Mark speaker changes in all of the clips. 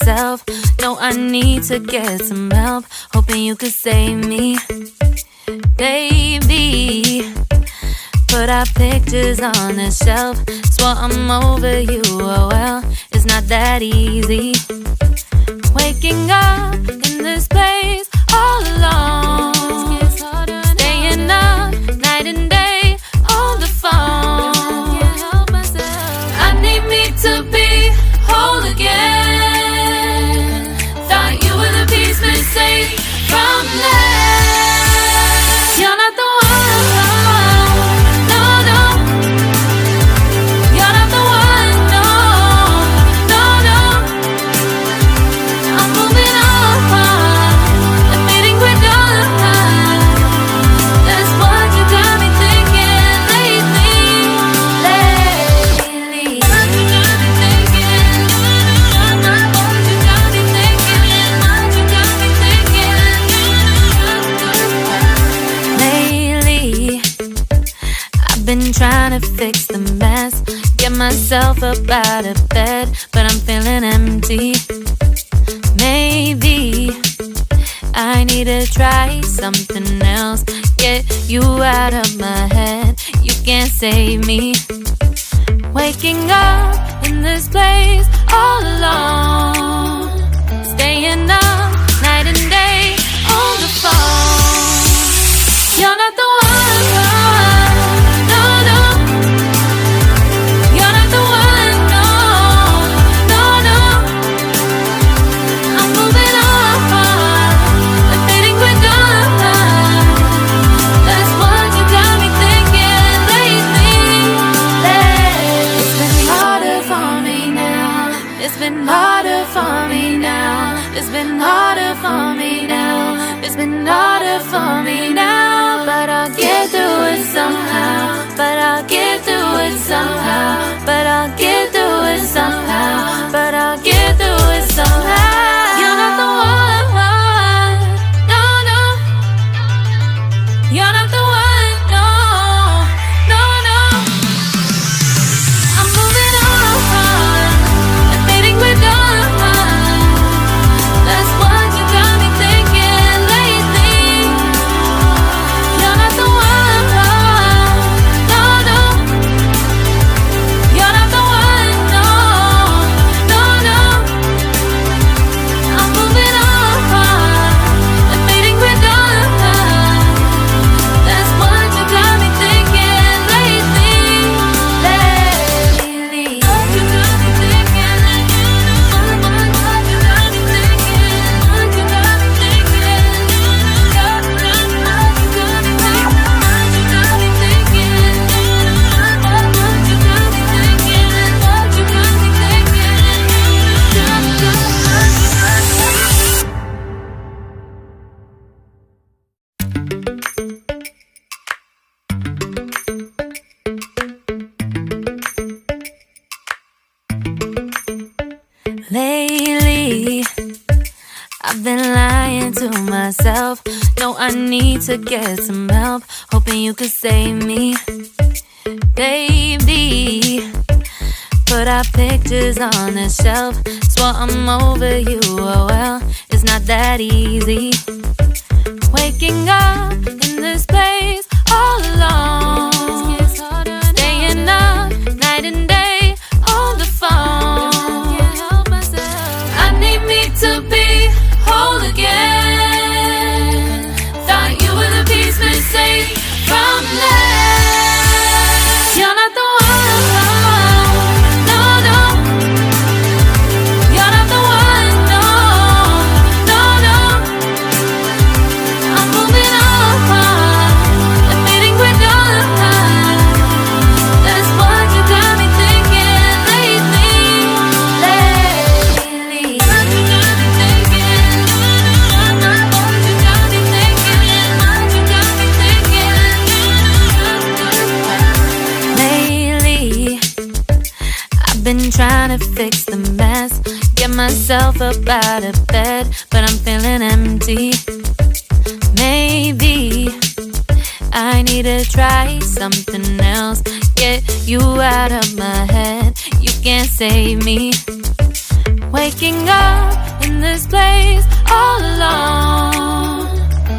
Speaker 1: myself. No, I need to get some help. Hoping you could save me, baby. Put our pictures on the shelf. Swore I'm over you, oh well, it's not that easy. Waking up in this place all alone, staying up night and day on the phone. I need me to be whole again. Thought you were the piece missing from left. You're not the one. Been trying to fix the mess, get myself up out of bed, but I'm feeling empty. Maybe I need to try something else. Get you out of my head, you can't save me. Waking up in this place all alone, staying up night and day on the phone. You're not the one. It's been harder for me now. It's been harder for me now. It's been harder for me now. But I'll get through it somehow. But I'll get through it somehow. But I'll get through it somehow. But I'll get through it somehow. You're not the one. No, no. You're not the one. No, no, no. I'm moving on. Lately, I've been lying to myself. No, I need to get some help. Hoping you could save me, baby. Put our pictures on the shelf. Swore I'm over you, oh well, it's not that easy. Waking up in this place all alone, staying up night and day on the phone. To be whole again. Thought you were the piece missing from left. You're not the one. No, no. You're not the one. No, no, no. I'm moving on, admitting we're done. That's what you got me thinking lately. Been trying to fix the mess, get myself up out of bed, but I'm feeling empty. Maybe I need to try something else. Get you out of my head, you can't save me. Waking up in this place all alone,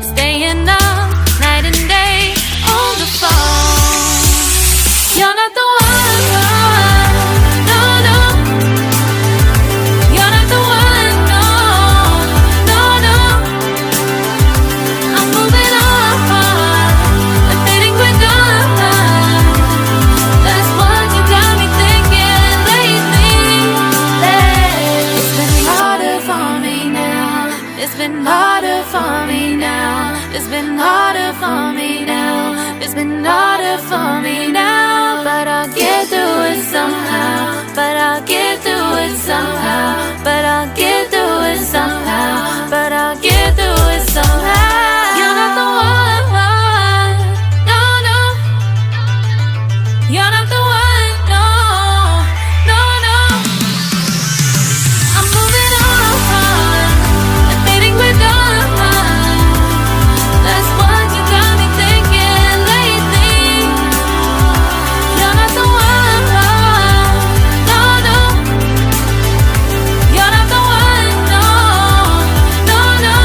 Speaker 1: staying up night and day on the phone. You're not the one, no, no. You're not the one, no, no, no. I'm moving on, I'm fading quicker. That's what you got me thinking lately. It's been harder for me now. It's been harder for me now. It's been harder for me now. It's been harder for me now. But I'll get through it somehow. But I'll get through it somehow. But I'll get through it somehow. But I'll get through it somehow. You're not the one, no, no. You're not the one, no, no, no. I'm moving on, I'm fading with dawn. That's what you got me thinking lately. You're not the one, no, no. You're not the one, no, no, no.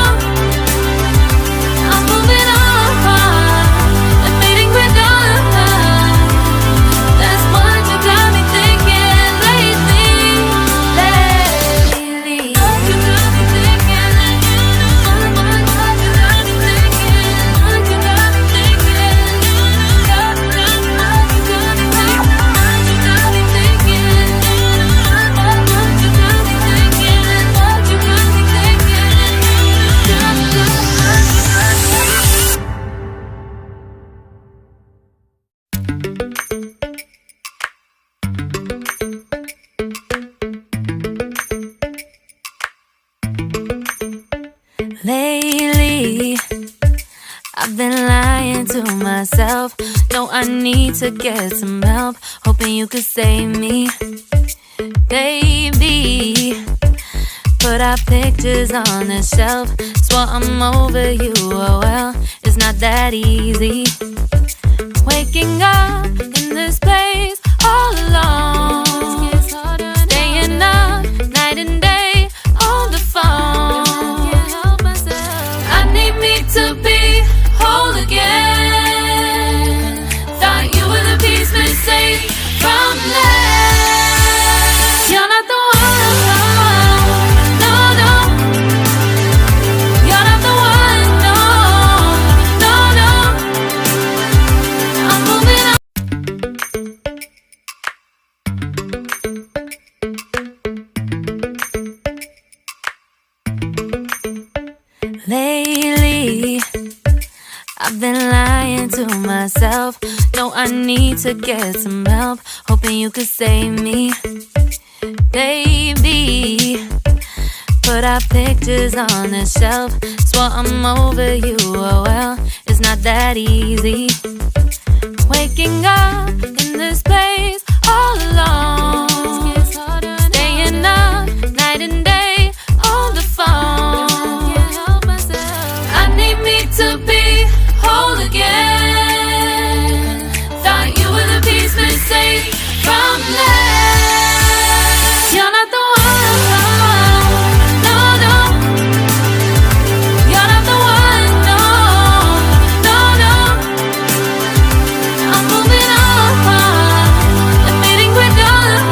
Speaker 1: I'm moving on, I'm fading with dawn. That's what you got me thinking lately. What you got me thinking? What you got me thinking? What you got me thinking? What you got me thinking? What you got me thinking? What you got me Lately, I've been lying to myself. No, I need to get some help. Hoping you could save me, baby. Put our pictures on the shelf. Swore I'm over you, oh well, it's not that easy. Waking up in this place all alone, staying up night and day on the phone. I need me to be whole again. Thought you were the piece missing from left. You're not the one, no, no. You're not the one, no, no, no. I'm moving on. Lately, I've been lying to myself. No, I need to get some help. Hoping you could save me, baby. Put our pictures on the shelf. Swore I'm over you, oh well, it's not that easy. Waking up in this place all alone, staying up night and day on the phone. I need me to be whole again. Thought you were the piece missing from left. You're not the one, no, no. You're not the one, no, no, no. I'm moving on, I'm fading with dawn.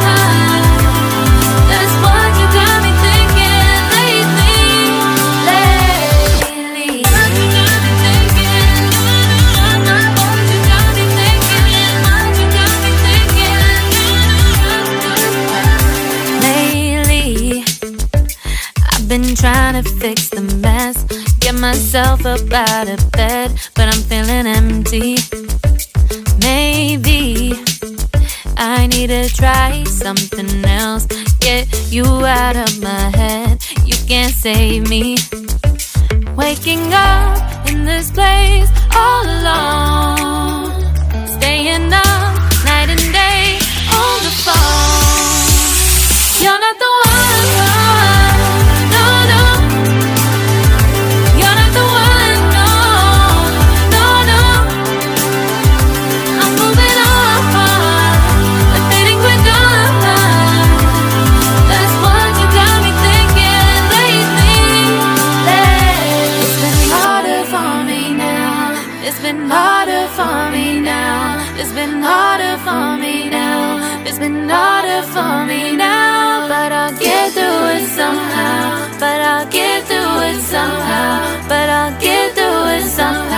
Speaker 1: That's what you got me thinking lately. What you got me thinking? What you got me thinking? What you got me thinking? Lately, I've been trying to fix the mess, get myself up out of bed, but I'm feeling empty. Maybe I need to try something else. Get you out of my head, you can't save me. Waking up in this place all alone, staying up night and day on the phone. You're not the one, no, no. You're not the one, no, no, no. I'm moving on, I'm fading with dawn. That's what you got me been harder for me now. It's been harder for me now. But I'll get through it somehow. But I'll get through it somehow. But I'll get through it somehow.